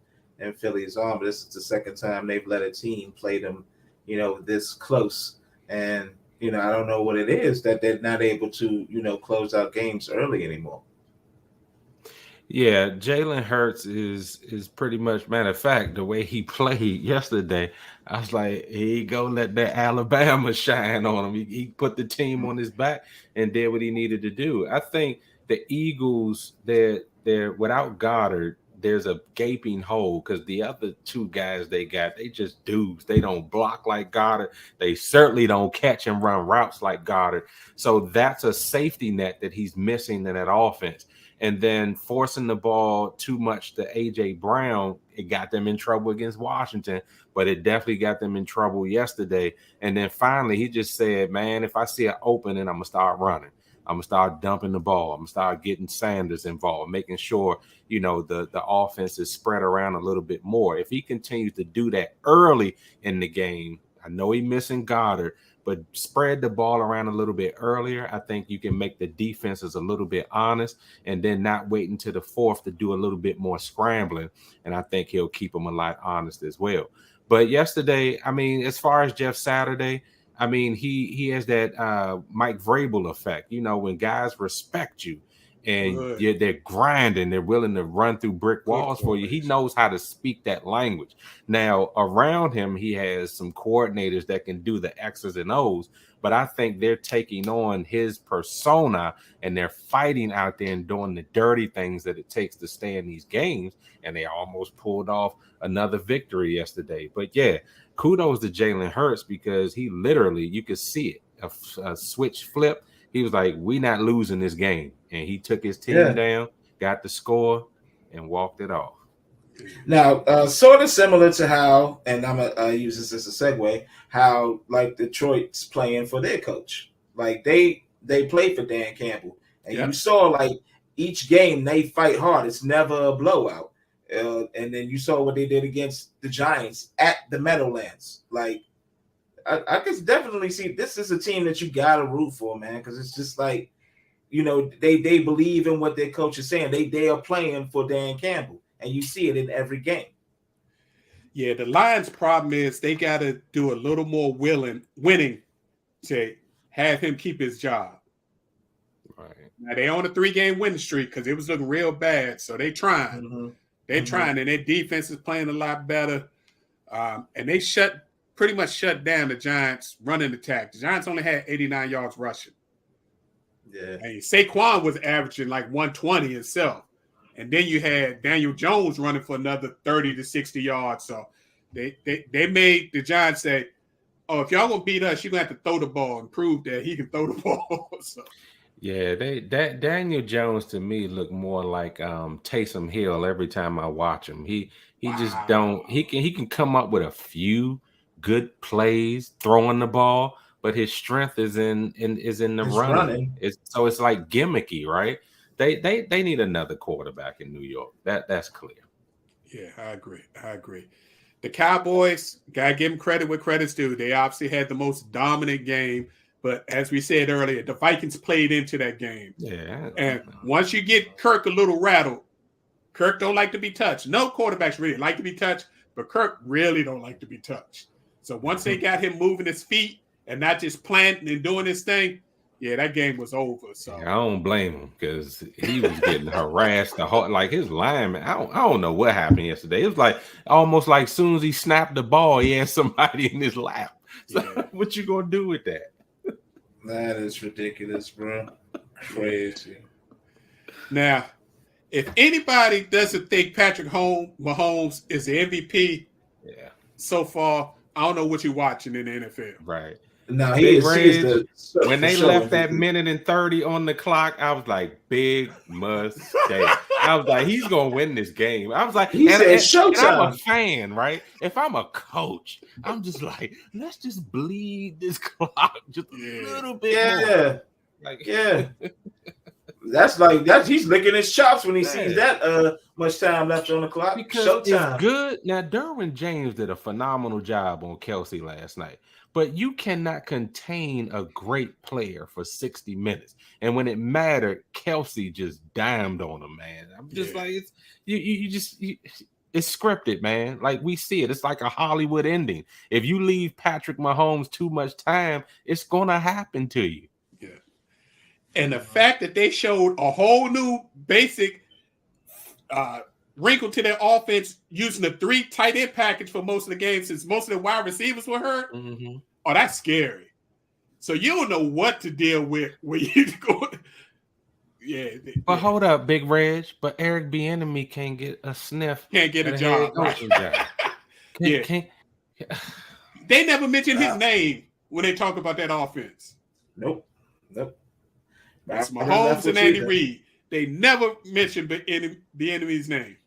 Philly's arm. But this is the second time they've let a team play them, this close. And, I don't know what it is that they're not able to, close out games early anymore. Yeah, Jalen Hurts is pretty much, matter of fact, the way he played yesterday, I was like, here you go, let that Alabama shine on him. He put the team on his back and did what he needed to do. I think the Eagles, they're without Goddard, there's a gaping hole because the other two guys they just dudes. They don't block like Goddard. They certainly don't catch and run routes like Goddard. So that's a safety net that he's missing in that offense. And then forcing the ball too much to A.J. Brown, it got them in trouble against Washington, but it definitely got them in trouble yesterday. And then finally, he just said, man, if I see an opening, I'm going to start running. I'm going to start dumping the ball. I'm going to start getting Sanders involved, making sure, the offense is spread around a little bit more. If he continues to do that early in the game, I know he's missing Goddard, but spread the ball around a little bit earlier. I think you can make the defenses a little bit honest and then not wait until the fourth to do a little bit more scrambling. And I think he'll keep them a lot honest as well. But yesterday, I mean, as far as Jeff Saturday, I mean, he has that Mike Vrabel effect, when guys respect you and they're grinding, they're willing to run through brick walls for you. He knows how to speak that language. Now, around him, he has some coordinators that can do the X's and O's, but I think they're taking on his persona and they're fighting out there and doing the dirty things that it takes to stay in these games. And they almost pulled off another victory yesterday. But yeah, kudos to Jalen Hurts because he literally, you could see it, a switch flip. He was like, we not losing this game. And he took his team down, got the score, and walked it off. Now, sort of similar to how, and I'm going to use this as a segue, how, like, Detroit's playing for their coach. Like, they play for Dan Campbell. And you saw, like, each game they fight hard. It's never a blowout. And then you saw what they did against the Giants at the Meadowlands. Like, I can definitely see this is a team that you got to root for, man, because it's just like, they believe in what their coach is saying. They are playing for Dan Campbell, and you see it in every game. Yeah, the Lions' problem is they got to do a little more winning to have him keep his job. Right. Now, they on a 3-game winning streak because it was looking real bad, so they trying. Mm-hmm. They're trying, and their defense is playing a lot better. And they pretty much shut down the Giants' running attack. The Giants only had 89 yards rushing. Yeah. And Saquon was averaging like 120 himself. And then you had Daniel Jones running for another 30 to 60 yards. So they made the Giants say, oh, if y'all want to beat us, you're going to have to throw the ball and prove that he can throw the ball. So. Yeah, that Daniel Jones to me look more like Taysom Hill every time I watch him. He just don't Wow. he can come up with a few good plays throwing the ball, but his strength is in the It's running. running. It's like gimmicky, right? They need another quarterback in New York. That's clear. Yeah, I agree. The Cowboys, gotta give them credit where credit's due. They obviously had the most dominant game, but as we said earlier, the Vikings played into that game. Yeah. And once you get Kirk a little rattled, Kirk don't like to be touched. No quarterbacks really like to be touched, but Kirk really don't like to be touched. So once they got him moving his feet and not just planting and doing his thing, yeah, that game was over. So I don't blame him because he was getting harassed the whole like his lineman. I don't know what happened yesterday. It was like almost like as soon as he snapped the ball, he had somebody in his lap. So yeah. what you gonna do with that? That is ridiculous, bro. Crazy. Now, if anybody doesn't think Patrick Mahomes is the MVP Yeah, so far, I don't know what you're watching in the NFL. right. No, Big he is the When they for sure left that MVP. minute and 30 on the clock, I was like, big mistake. I was like, he's gonna win this game. I was like, He said, and I'm a "Showtime." fan, right? If I'm a coach, I'm just like, let's just bleed this clock just a little bit more. Yeah, Like, yeah. That's like that. He's licking his chops when he Yeah. sees that much time left on the clock. because Showtime. it's good. Now, Derwin James did a phenomenal job on Kelsey last night, but you cannot contain a great player for 60 minutes. And when it mattered, Kelsey just dimed on him, man. I'm just like, it's it's scripted, man. Like we see it. It's like a Hollywood ending. If you leave Patrick Mahomes too much time, it's gonna happen to you. Yeah. And the fact that they showed a whole new basic wrinkle to their offense using the 3 tight end package for most of the game since most of the wide receivers were hurt. Mm-hmm. Oh, that's scary. So you don't know what to deal with when you go. Yeah. But hold up, Big Reg. But Eric Bieniemy can't get a sniff. Can't get a at job. head coaching job. Yeah. They never mention his name when they talk about that offense. Nope. It's Mahomes and Andy Reid. They never mention the enemy's name.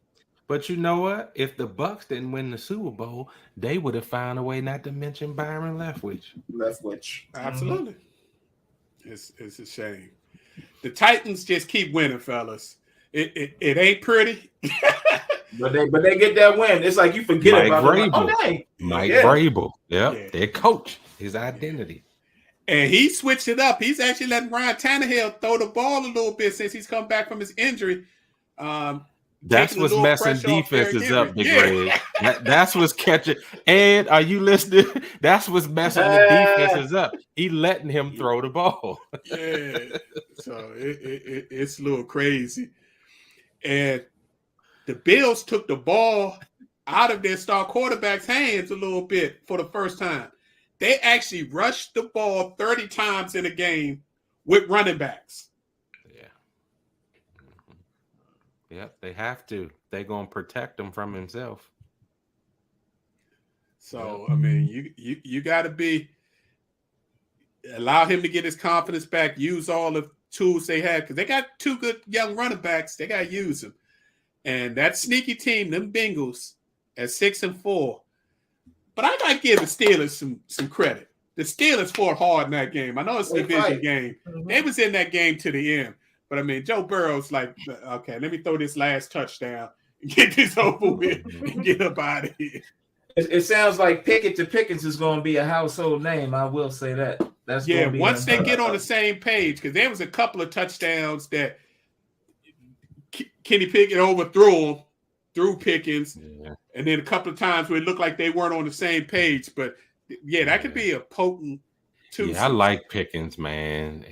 But you know what? If the Bucks didn't win the Super Bowl, they would have found a way not to mention Byron Leftwich. Absolutely. It's a shame. The Titans just keep winning, fellas. It ain't pretty. But they get that win. It's like you forget Mike about it. Vrabel. Like, dang. Mike Yeah. Vrabel. Yep. Yeah. Their coach. His identity. And he switched it up. He's actually letting Ryan Tannehill throw the ball a little bit since he's come back from his injury. That's taking a what's little messing pressure off defenses Derrick up, Big Henry. Red. That's what's catching. Ed, are you listening? That's what's messing the defenses up. He letting him throw the ball. Yeah. So it's a little crazy. And the Bills took the ball out of their star quarterback's hands a little bit for the first time. They actually rushed the ball 30 times in a game with running backs. Yeah. Yep, they have to. They're going to protect him from himself. So, I mean, you got to allow him to get his confidence back, use all the tools they have, because they got 2 good young running backs. They got to use them. And that sneaky team, them Bengals, at 6-4. But I got to give the Steelers some credit. The Steelers fought hard in that game. I know it's a division game. Mm-hmm. They was in that game to the end. But, I mean, Joe Burrow's like, okay, let me throw this last touchdown and get this over with and get up out of here. It sounds like Pickett to Pickens is going to be a household name. I will say that. That's Yeah, gonna be once they get on the same page, because there was a couple of touchdowns that Kenny Pickett overthrew Pickens, and then a couple of times where it looked like they weren't on the same page. But yeah, that could be a potent two. Yeah, I like Pickens, man.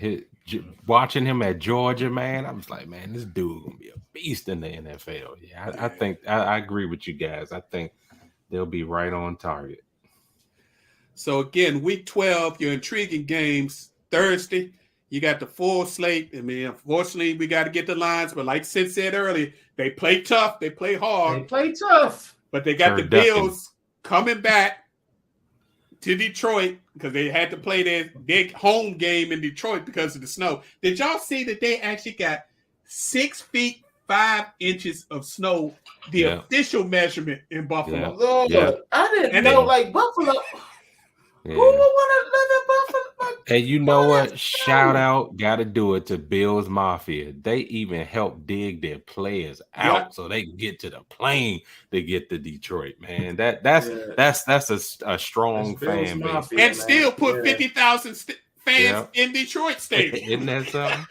Watching him at Georgia, man, I was like, man, this dude gonna be a beast in the NFL. Yeah, I think I agree with you guys. I think they'll be right on target. So again, week 12, your intriguing games Thursday. You got the full slate. I mean, unfortunately, we got to get the lines, but like Sid said earlier, they play tough, they play hard. They play tough. But they got the Bills coming back to Detroit because they had to play their home game in Detroit because of the snow. Did y'all see that they actually got 6 feet 5 inches of snow, the official measurement in Buffalo? Yeah. Lord, Yeah. I didn't know. Like Buffalo, who would want to live in Buffalo? And you know what? Shout out, gotta do it to Bills Mafia. They even help dig their players out so they can get to the plane to get to Detroit, man. That's a strong fan base. Mafia, and still put 50,000 fans in Detroit Stadium. Isn't that something?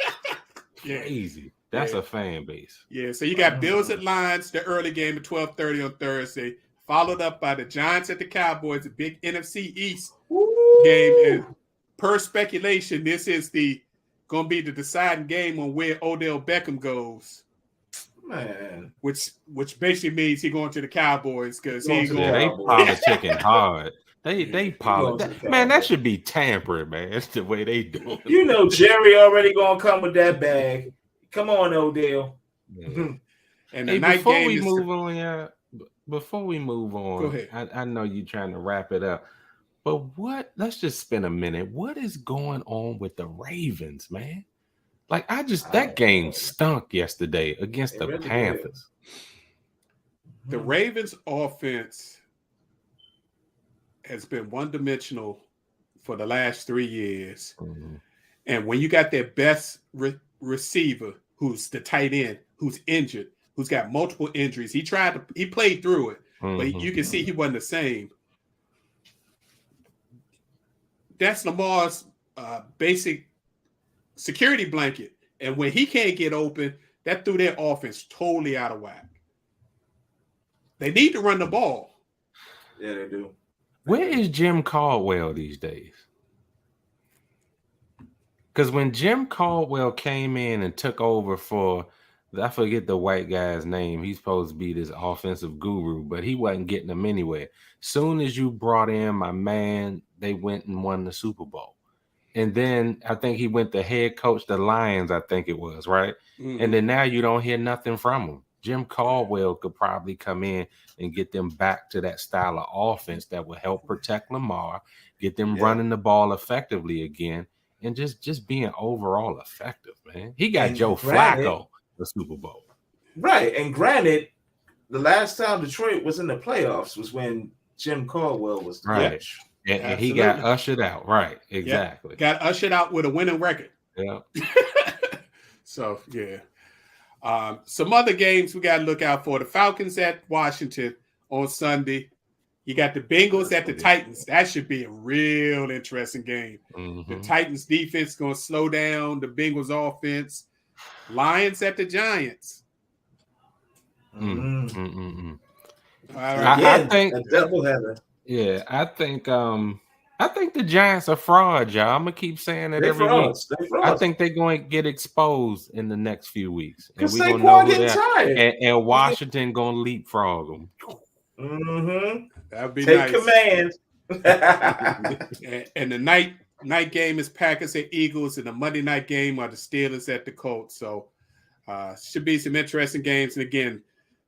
Yeah. Crazy. That's a fan base. Yeah, so you got Bills at Lions, the early game at 12:30 on Thursday, followed up by the Giants at the Cowboys, a big NFC East game. And per speculation, this is going to be the deciding game on where Odell Beckham goes. Man, which basically means he's going to the Cowboys because they politicking hard. They politic. Man, that should be tampering, man. That's the way they do it. You know, Jerry already gonna come with that bag. Come on, Odell. Yeah. And hey, before we move on, go ahead. I know you're trying to wrap it up, but let's just spend a minute. What is going on with the Ravens, man? Like, that game stunk yesterday against the really Panthers. The Ravens offense has been one-dimensional for the last 3 years. Mm-hmm. And when you got their best receiver, who's the tight end, who's injured, who's got multiple injuries, he played through it, but you can see he wasn't the same. That's Lamar's basic security blanket. And when he can't get open, that threw their offense totally out of whack. They need to run the ball. Yeah, they do. Where is Jim Caldwell these days? Because when Jim Caldwell came in and took over for, I forget the white guy's name. He's supposed to be this offensive guru, but he wasn't getting them anywhere. Soon as you brought in my man, they went and won the Super Bowl. And then I think he went to head coach the Lions, I think it was, right? Mm-hmm. And then now you don't hear nothing from him. Jim Caldwell could probably come in and get them back to that style of offense that will help protect Lamar, get them running the ball effectively again, and just being overall effective, man. He got Joe Flacco the Super Bowl. Right. And granted, the last time Detroit was in the playoffs was when Jim Caldwell was the coach. And he got ushered out. Right. Exactly. Yep. Got ushered out with a winning record. Yeah. So, yeah. Some other games we got to look out for. The Falcons at Washington on Sunday. You got the Bengals at the Titans. That should be a real interesting game. Mm-hmm. The Titans defense going to slow down the Bengals offense. Lions at the Giants. Mm-hmm. I think a doubleheader. Yeah, I think the Giants are frauds, y'all. I'm gonna keep saying that every week. I think they're going to get exposed in the next few weeks, and we're gonna know that. And Washington gonna leapfrog them. Mm-hmm. That'd be nice. Command. and the night game is Packers at Eagles, and the Monday night game are the Steelers at the Colts. So should be some interesting games. And again,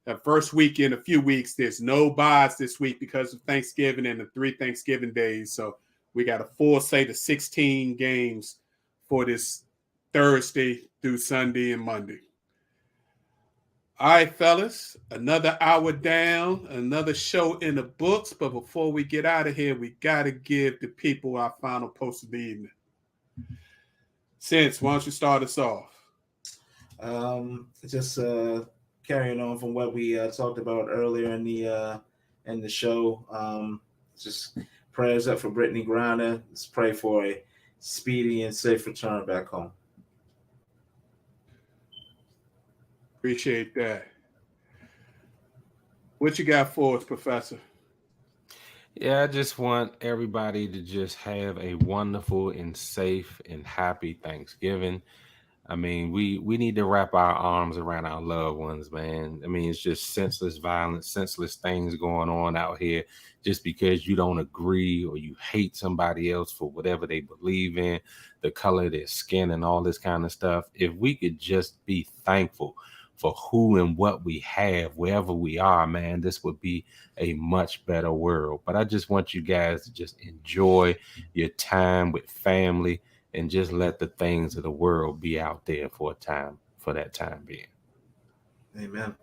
the first week in a few weeks, there's no buys this week because of Thanksgiving and the 3 Thanksgiving days. So we got a full slate of 16 games for this Thursday through Sunday and Monday. All right, fellas, another hour down, another show in the books. But before we get out of here, we got to give the people our final post of the evening. Since, why don't you start us off? Just carrying on from what we talked about earlier in the show. Just prayers up for Brittany Griner. Let's pray for a speedy and safe return back home. Appreciate that. What you got for us, Professor? Yeah, I just want everybody to just have a wonderful and safe and happy Thanksgiving. I mean, we need to wrap our arms around our loved ones, man. I mean, it's just senseless violence, senseless things going on out here just because you don't agree or you hate somebody else for whatever they believe in, the color of their skin and all this kind of stuff. If we could just be thankful for who and what we have, wherever we are, man, this would be a much better world. But I just want you guys to just enjoy your time with family and just let the things of the world be out there for that time being. Amen.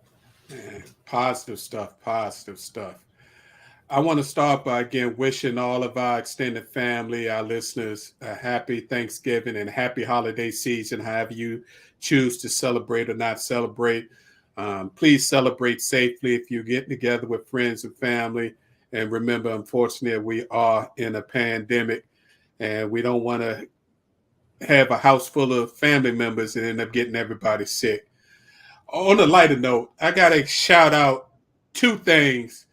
Man, positive stuff. I want to start by again wishing all of our extended family, our listeners, a happy Thanksgiving and happy holiday season, however you choose to celebrate or not celebrate. Please celebrate safely if you're getting together with friends and family. And remember, unfortunately, we are in a pandemic, and we don't want to have a house full of family members and end up getting everybody sick. On a lighter note, I got to shout out two things.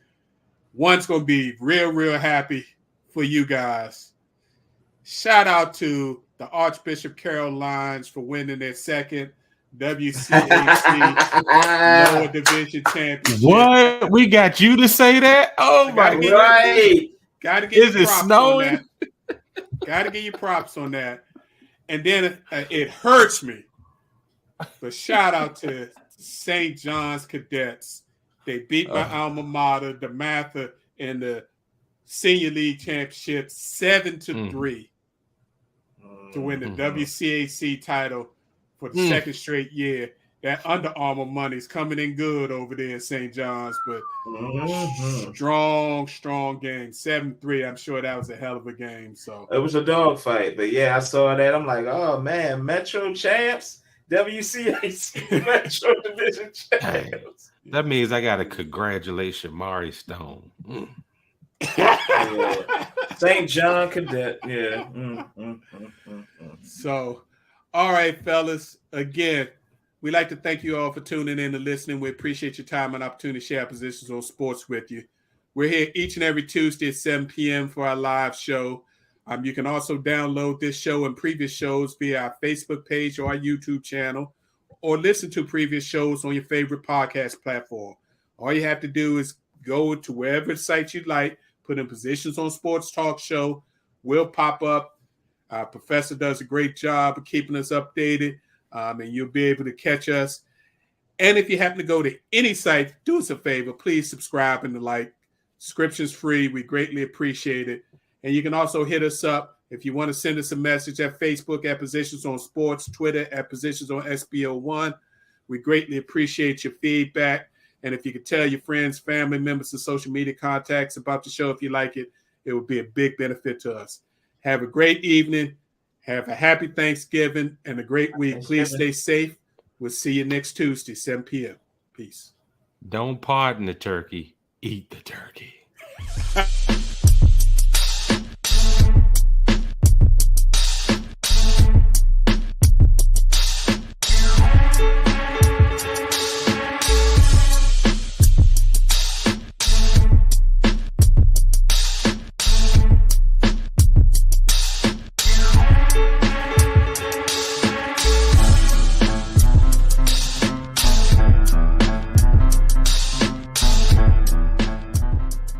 One's going to be real happy for you guys. Shout out to the Archbishop Carolines for winning their second WCAC lower division championship. What? We got you to say that? Oh my God. Right. Got to give Is you it props snowing? on that. Got to give you props on that. And then it hurts me. But shout out to St. John's Cadets. They beat my alma mater, DeMatha, in the Senior League Championship 7-3 to win the WCAC title for the second straight year. That Under Armour money's coming in good over there in St. John's, but strong game. 7-3. I'm sure that was a hell of a game. So it was a dogfight, but yeah, I saw that. I'm like, oh man, Metro champs, WCAC Metro Division champs. That means I got to congratulate Shamari Stone. Yeah. St. John Cadet. Yeah. So, all right, fellas. Again, we'd like to thank you all for tuning in and listening. We appreciate your time and opportunity to share our positions on sports with you. We're here each and every Tuesday at 7 p.m. for our live show. You can also download this show and previous shows via our Facebook page or our YouTube channel, or listen to previous shows on your favorite podcast platform. All you have to do is go to wherever site you like, put in Positions on Sports Talk Show. We'll pop up. Our professor does a great job of keeping us updated, and you'll be able to catch us. And if you happen to go to any site, do us a favor. Please subscribe and like. Subscription's free. We greatly appreciate it. And you can also hit us up if you want to send us a message at Facebook at Positions on Sports, Twitter at Positions on SBO1. We greatly appreciate your feedback. And if you could tell your friends, family members, and social media contacts about the show if you like it, it would be a big benefit to us. Have a great evening. Have a happy Thanksgiving and a great week. Please stay safe. We'll see you next Tuesday, 7 p.m. Peace. Don't pardon the turkey. Eat the turkey.